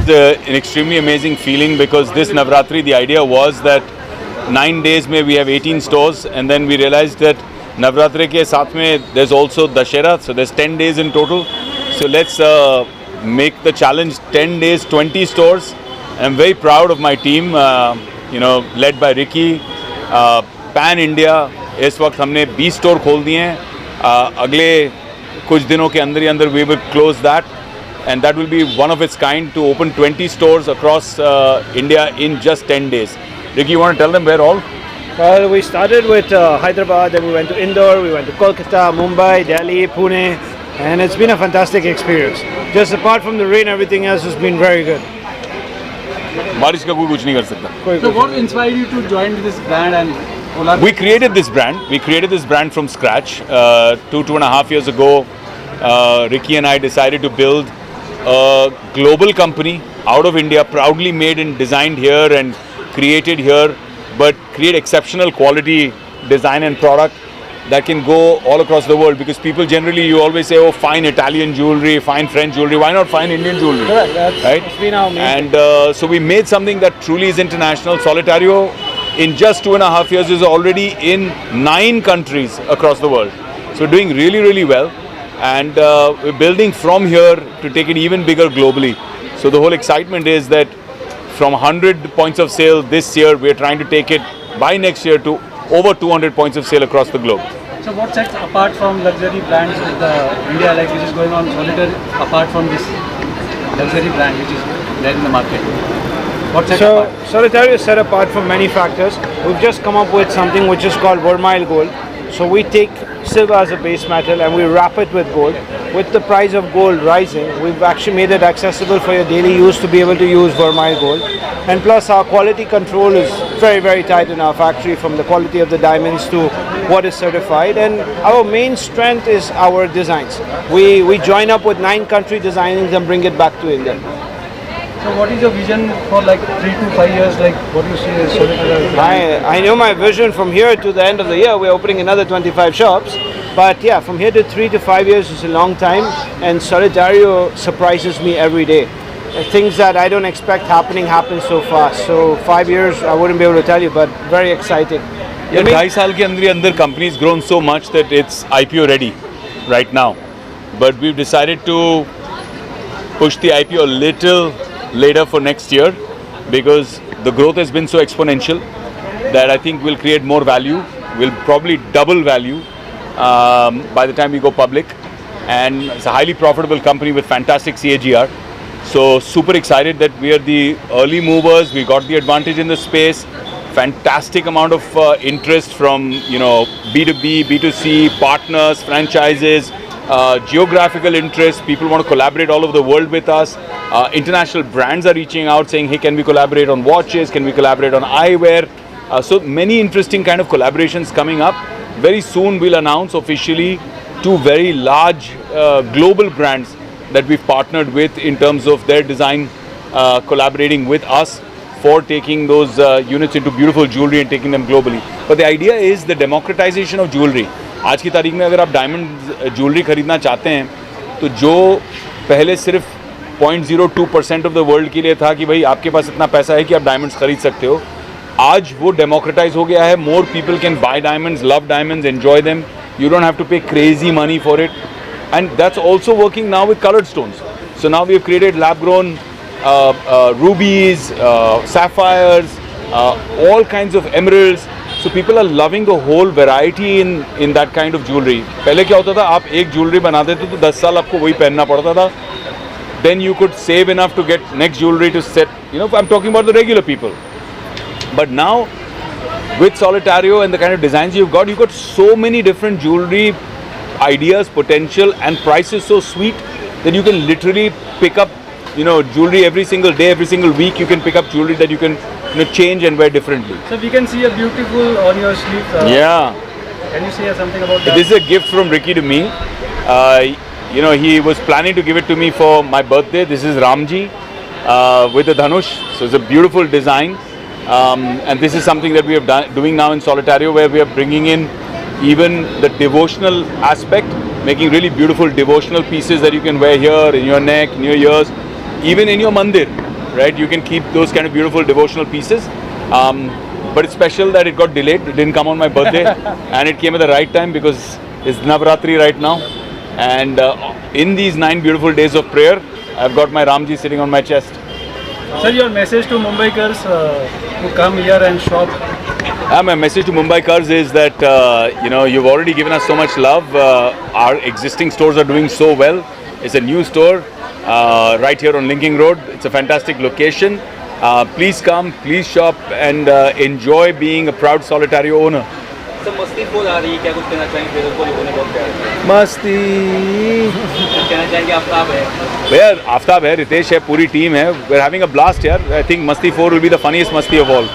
was an extremely amazing feeling because this Navratri, the idea was that 9 days में we have 18 stores, and then we realized that Navratri के साथ में there's also Dashera, so there's 10 days in total. So let's make the challenge 10 days, 20 stores. I'm very proud of my team, led by Ricky, Pan India. इस वक्त हमने 20 store खोल दिए हैं. अगले कुछ दिनों के अंदर ही अंदर we will close that, and that will be one of its kind to open 20 stores across India in just 10 days. Ricky, you want to tell them where all? Well, we started with Hyderabad, then we went to Indore, we went to Kolkata, Mumbai, Delhi, Pune, and it's been a fantastic experience. Just apart from the rain, everything else has been very good. बारिश का कोई कुछ नहीं कर सकता. So what inspired you to join this brand and We created this brand. We created this brand from scratch. 2.5 years ago, Ricky and I decided to build a global company out of India, proudly made and designed here and created here, but create exceptional quality design and product that can go all across the world. Because people generally, you always say, oh, fine Italian jewelry, fine French jewelry. Why not fine Indian jewelry? Correct. Right? It's been our main And so we made something that truly is international. Solitario, in just 2.5 years, is already in 9 countries across the world. So doing really, really well. And we're building from here to take it even bigger globally. So the whole excitement is that from 100 points of sale this year, we're trying to take it by next year to over 200 points of sale across the globe. So what sets apart from luxury brands with the India like which is going on Solitaire apart from this luxury brand which is there in the market? What sets apart? Solitario is set apart from many factors. We've just come up with something which is called Vermile Gold. So we take silver as a base metal and we wrap it with gold. With the price of gold rising, we've actually made it accessible for your daily use to be able to use Vermile Gold. And plus our quality control is very, very tight in our factory, from the quality of the diamonds to what is certified. And our main strength is our designs. We join up with 9 country designs and bring it back to India. So what is your vision for like 3 to 5 years? Like what do you see as Solitaire? I know my vision from here to the end of the year. We're opening another 25 shops. But yeah, from here to 3 to 5 years is a long time. And Solitario surprises me every day. Things that I don't expect happen so fast. So 5 years, I wouldn't be able to tell you, but very exciting. Yeah, 2.5 साल के अंदर company's grown so much that it's IPO ready right now. But we've decided to push the IPO a little later for next year because the growth has been so exponential that I think we'll create more value. We'll probably double value by the time we go public, and it's a highly profitable company with fantastic CAGR. So super excited that we are the early movers. We got the advantage in the space. Fantastic amount of interest from B2B, B2C, partners, franchises, geographical interest. People want to collaborate all over the world with us. International brands are reaching out saying, hey, can we collaborate on watches? Can we collaborate on eyewear? So many interesting kind of collaborations coming up. Very soon we'll announce officially 2 very large global brands that we've partnered with in terms of their design, collaborating with us for taking those units into beautiful jewelry and taking them globally. But the idea is the democratization of jewelry. आज की तारीख में अगर आप diamond jewellery खरीदना चाहते हैं तो जो पहले सिर्फ 0.02% ऑफ द वर्ल्ड के लिए था कि भाई आपके पास इतना पैसा है कि आप डायमंड्स खरीद सकते हो, आज वो डेमोक्रेटाइज हो गया है. More people can buy diamonds, love diamonds, enjoy them. You don't have to pay crazy money for it. And that's also working now with colored stones. So now we have created lab-grown rubies, sapphires, all kinds of emeralds. So people are loving the whole variety in that kind of jewelry. पहले क्या होता था, आप एक jewelry बनाते थे तो 10 साल आपको वही पहनना पड़ता था. Then you could save enough to get next jewelry to set. I'm talking about the regular people. But now with Solitario and the kind of designs you've got so many different jewelry ideas, potential, and prices so sweet that you can literally pick up jewelry every single day, every single week. You can pick up jewelry that you can change and wear differently. So we can see a beautiful on your sleeve. Yeah. Can you say something about that? This is a gift from Ricky to me. He was planning to give it to me for my birthday. This is Ramji with a Dhanush. So it's a beautiful design. And this is something that we are doing now in Solitario, where we are bringing in even the devotional aspect, making really beautiful devotional pieces that you can wear here, in your neck, in your ears, even in your mandir. right? You can keep those kind of beautiful devotional pieces. But it's special that it got delayed. It didn't come on my birthday, and it came at the right time because it's Navratri right now. And in these 9 beautiful days of prayer, I've got my Ramji sitting on my chest. Sir, your message to Mumbaikars who come here and shop. My message to Mumbaikars is that you've already given us so much love. Our existing stores are doing so well. It's a new store right here on Linking Road. It's a fantastic location. Please come, please shop, and enjoy being a proud Solitario owner. Sir मस्ती full आ रही है, क्या कुछ कहना चाहेंगे? बिल्कुल होने बहुत प्यार है। मस्ती। कुछ कहना चाहेंगे? आफ्ताब है, भैया आफ्ताब है, रितेश है, पूरी टीम है. We're having a blast here. I think Masti 4 will be the funniest Masti of all.